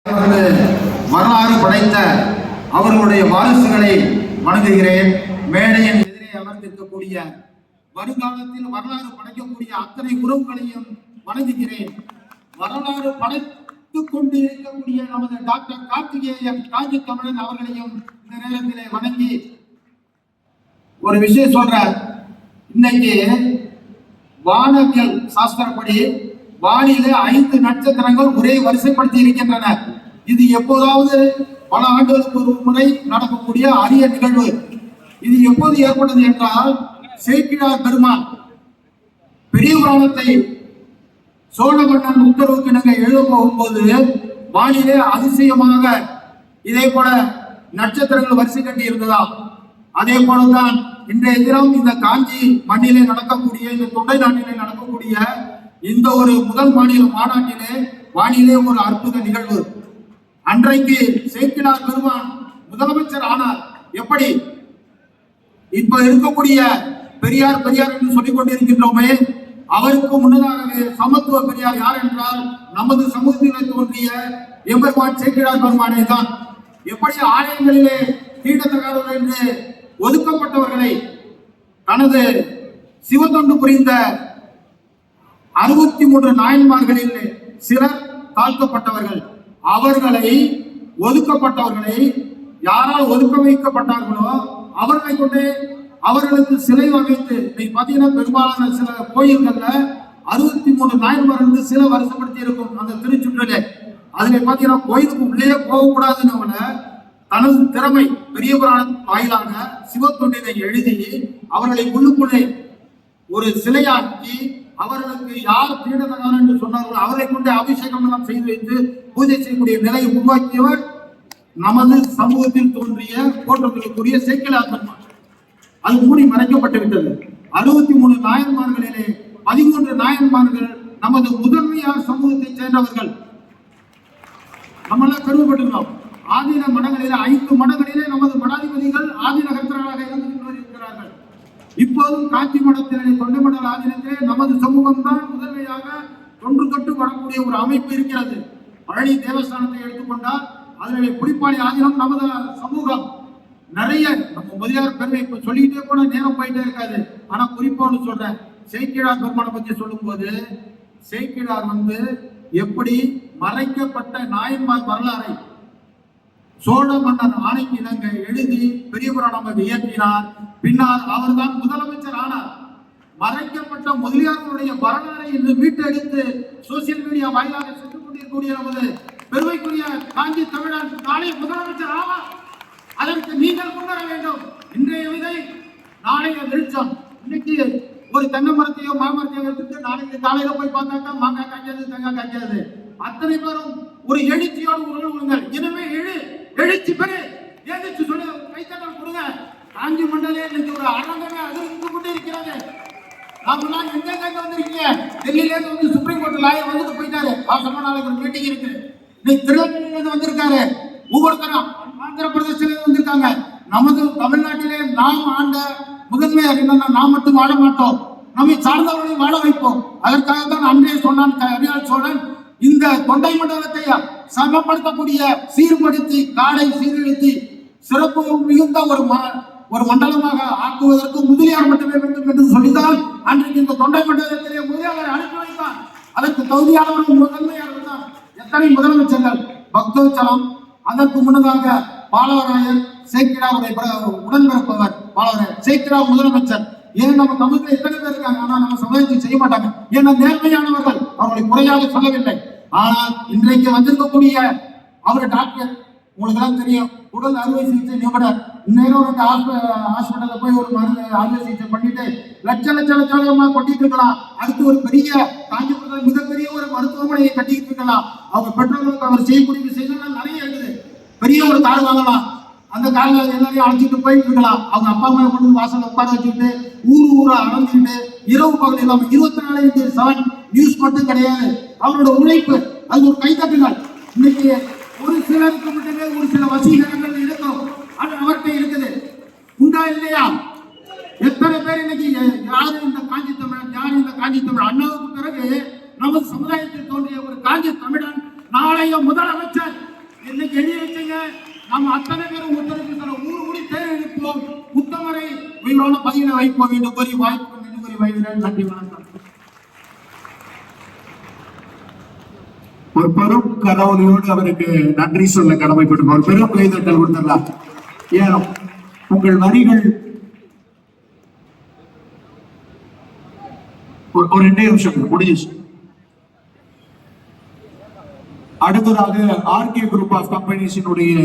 வரலாறு படைத்த அவர்களுடைய வாரிசுகளை வணங்குகிறேன். மேடையின் எதிரே அமர்ந்திருக்கக்கூடிய வருங்காலத்தில் வரலாறு படைக்கக்கூடிய அத்தனை உறவுகளையும் வணங்குகிறேன். வரலாறு படைத்துக் கொண்டு இருக்கக்கூடிய நமது டாக்டர் கார்த்திகேயன் காஞ்சி தமிழன் அவர்களையும் இந்த நேரத்திலே வணங்கி ஒரு விஷயம் சொல்ற. இன்னைக்கு வானவியல் சாஸ்திரப்படி வானிலே 5 நட்சத்திரங்கள் ஒரே வரிசைப்படுத்தி இருக்கின்றன. இது எப்போதாவது பல ஆண்டுகளுக்கு ஒரு முறை நடக்கக்கூடிய அரிய நிகழ்வு. இது எப்போது ஏற்பட்டது என்றால், சேக்கிழார் பெருமான் பெரிய புராணத்தை சோழ மன்னன் உத்தரவுக்கு நாங்கள் எழுத போகும்போது வானிலே அதிசயமாக இதே போல நட்சத்திரங்கள் வரிசை கட்டி இருந்ததா. அதே போலதான் இன்றைய தினம் இந்த காஞ்சி மண்ணிலே நடக்கக்கூடிய, இந்த தொண்டை நாட்டிலே நடக்கக்கூடிய இந்த ஒரு முதல் மாநில மாநாட்டிலே வானிலே ஒரு அற்புத நிகழ்வு. அன்றைக்கு சேக்கிழார் பெருமான் முதலமைச்சர் ஆனார். எப்படி இப்ப இருக்கக்கூடிய பெரியார் பெரியார் என்று சொல்லிக் கொண்டிருக்கின்றோமே, அவருக்கு முன்னதாகவே சமத்துவ பெரியார் யார் என்றால் நமது சமூகத்தில் தோன்றிய எம்பெருமான் சேக்கிழார் பெருமானே தான். எப்படி ஆலயங்களிலே தீண்டத்தகாதவர்கள் என்று ஒதுக்கப்பட்டவர்களை தனது சிவத்தொண்டு புரிந்த 63 நாயன்மார்களில் சிலர் தாழ்த்தப்பட்டவர்கள், அவர்களை ஒதுக்கப்பட்டவர்களை யாரால் ஒதுக்க வைக்கப்பட்டார்களோ அவர்களை கொண்டு அவர்களுக்கு சிலை அமைத்து பார்த்தீங்கன்னா பெரும்பாலான சில கோயில்கள்ல 63 நாயன்மார்கள் சிலை வருஷப்படுத்தி இருக்கும். அந்த திருச்சுற்றிலே அதுல பாத்தீங்கன்னா கோயிலுக்கு உள்ளே போகக்கூடாதுன்னு தனது திறமை பெரிய புராண வாயிலாக சிவத்தொண்டினை எழுதி அவர்களை உள்ளுக்குள்ளே ஒரு சிலையாக்கி அவர்களுக்கு யார் தீண்டத்தகாதவர் என்று சொன்னார்களோ அவர்களை கொண்டு அபிஷேகம் எல்லாம் செய்து வைத்து பூஜை செய்யக்கூடிய நிலையை உருவாக்கியவர் நமது சமூகத்தில் தோன்றிய போற்றத்திற்குரிய சேக்கிழார் பெருமான். அது மூடி மறைக்கப்பட்டு விட்டது. 63 நாயன்மார்களிலே 13 நாயன்மார்கள் நமது முதன்மையார் சமூகத்தை சேர்ந்தவர்கள். நம்மளாம் பெருமைப்பட்டிருந்தோம். ஆதீன மடங்களிலே 5 மடங்களிலே நமது மடாதிபதிகள் ஆதீன கர்த்தர்களாக இருக்கிறார்கள். இப்போதும் காஞ்சி மடத்திலே தொண்டை மண்டல ஆதீனத்திலே நமது சமூகம் தான் முதன்மையாக தொன்று தொட்டு வரக்கூடிய ஒரு அமைப்பு இருக்கிறது. பழனி தேவஸ்தானத்தை எடுத்துக்கொண்டால் அதனுடைய புலிப்பாணி ஆதீனம் நமது சமூகம். நிறைய நம்ம முதலியார் பெருமை இப்ப சொல்லிக்கிட்டே கூட நேரம் போயிட்டே இருக்காது. ஆனா குறிப்பா ஒன்று சொல்றேன், சேக்கிழார் பெருமானை பற்றி சொல்லும் போது சேக்கிழார் எப்படி மறைக்கப்பட்ட நாயன்மார் வரலாறை சோழ மன்னர் ஆணைக்கு இணங்க எழுதி பெரிய புராணம் இயற்றினார். பின்னால் அவர் தான் முதலமைச்சர் ஆனார். மறைக்கப்பட்ட முதலியார்களுடைய வரலாறை இன்று மீட்டெடுத்து சோசியல் மீடியா வாயிலாக சென்று கொண்டிருக்கக்கூடிய நமது பெருமைக்குரிய காஞ்சி தமிழன் நாளை முதலமைச்சர் ஆவார். அதற்கு நீங்கள் கொண்டு வர வேண்டும். இன்றைய விதை நாளைய வெளிச்சம். இன்னைக்கு ஒரு தென்னை மரத்தையோ மாமரத்தையோ எடுத்துட்டு நாளைக்கு காலையில போய் பார்த்தாக்கா மாங்காய் காய்க்காது, தேங்காய் காய்க்காது. அத்தனை பேரும் ஒரு எழுச்சியோடு உருளுங்கள். இனிமே எழுச்சி பெரு எழுச்சி சொல்லி கைத்தட்டல் கொடுங்க. காஞ்சி மண்டலே இன்னைக்கு ஒரு அரங்கமே அதிர்ந்து கொண்டு இருக்கிறது. நாமெல்லாம் எங்க வந்திருக்கீங்க? டெல்லியில இருந்து சுப்ரீம் கோர்ட் லாயர் வந்துட்டு போயிட்டாரு. அவசரமா நாளைக்கு ஒரு மீட்டிங் இருக்கு. இன்னைக்கு திருநெல்வேலியில வந்திருக்காரு. ஒவ்வொருத்தரும் ஆந்திர பிரதேசத்துல வந்திருக்காங்க. நமது தமிழ்நாட்டிலே நாம் ஆண்ட முதன்மையாக என்னன்னா, நாம் மட்டும் வாழ மாட்டோம், நம்மை சார்ந்தவர்களையும் வாழ வைப்போம். அதற்காகத்தான் அன்றே சொன்னான் அரியால் சோழன், இந்த தொண்டை மண்டலத்தை சமப்படுத்தக்கூடிய சீர்படுத்தி காடை சீரழித்து சிறப்பு மிகுந்த ஒரு மண்டலமாக ஆக்குவதற்கு முதலியார் மட்டுமே வேண்டும் என்று சொல்லிதான் அன்றைக்கு இந்த தொண்டை மண்டலத்திலே முதலியாரை அனுப்பி வைத்தான். அதற்கு தகுதியானவர்கள் முதன்மையாளர்கள் தான். எத்தனை முதலமைச்சர்கள், பக்தோச்சலம், அதற்கு முன்னதாக பாலவராயர், சேக்கிழாருடைய உடன்பிறப்பவர் பாலவராயர், சேக்கிழார் முதலமைச்சர். ஏன் நம்ம தமிழ்ல எத்தனை பேர் இருக்காங்க, ஆனா நம்ம சமுதாயத்தை செய்ய மாட்டாங்க. ஏன்னா நேர்மையானவர்கள், அவர்களை குறையாக சொல்லவில்லை. ஆனால் இன்றைக்கு வந்திருக்கக்கூடிய அவர் டாக்டர், உங்களுக்கு எல்லாம் தெரியும், உடல் அறுவை சிகிச்சை நிபுணர். இன்னும் ஹாஸ்பிட்டல்ல போய் ஒரு மருந்து அறுவை சிகிச்சை பண்ணிட்டு லட்சமா கொட்டிட்டு இருக்கலாம். அடுத்து ஒரு பெரிய காஞ்சிபுரத்தில் மிகப்பெரிய ஒரு மருத்துவமனையை கட்டிட்டு இருக்கலாம். அவங்க பெற்றோர்களுக்கு அவர் செய்யக்கூடிய விஷயங்கள் நிறைய இருக்குது. பெரிய ஒரு கார் வாங்கலாம், அந்த காரில் எல்லாரையும் அழைச்சிட்டு போயிட்டு இருக்கலாம். அவங்க அப்பா அம்மா கொண்டு வாசல்ல உட்கார வச்சுக்கிட்டு ஊரா அலைஞ்சிட்டு இரவு பகல் இல்லாம 24/7 நியூஸ் மட்டும் கிடையாது. அவரோட உழைப்பு, அது ஒரு கைத்தட்டுங்கள். இன்னைக்கு ஒரு சிலருக்கு மட்டுமே ஒரு சில வசீகரங்கள் இருக்கும், அது அவர்கிட்ட இருக்குது. உண்டா இல்லையா? எத்தனை பேர் இன்னைக்கு யாரு இந்த காஞ்சி தமிழன், யாரு இந்த காஞ்சி தமிழ்? அண்ணாவுக்கு பிறகு நமது சமுதாயத்தில் தோன்றிய ஒரு காஞ்சி தமிழன் நாளைய முதலமைச்சர் எழுதி வச்சுங்க. நம்ம அத்தனை பேரும் ஒத்துழைப்பு சொல்ல ஊர் கூடி தேர் எழுப்போம், உத்தமரை உயிரோட பதில வைப்போம் என்று கூறி வாய்ப்பு என்று கூறி வைக்கிறேன். நன்றி, வணக்கம். ஒரு பெரும் கனவுலையோடு அவருக்கு நன்றி சொல்ல கடமைப்படும். ஒரு பெரும் கைதட்டல் கொடுத்துடலாம். ஏன் உங்கள் வரிகள் ஒரு 2 நிமிஷம் முடிஞ்சிச்சு. அடுத்ததாக ஆர்கே குரூப் ஆஃப் கம்பெனிஸினுடைய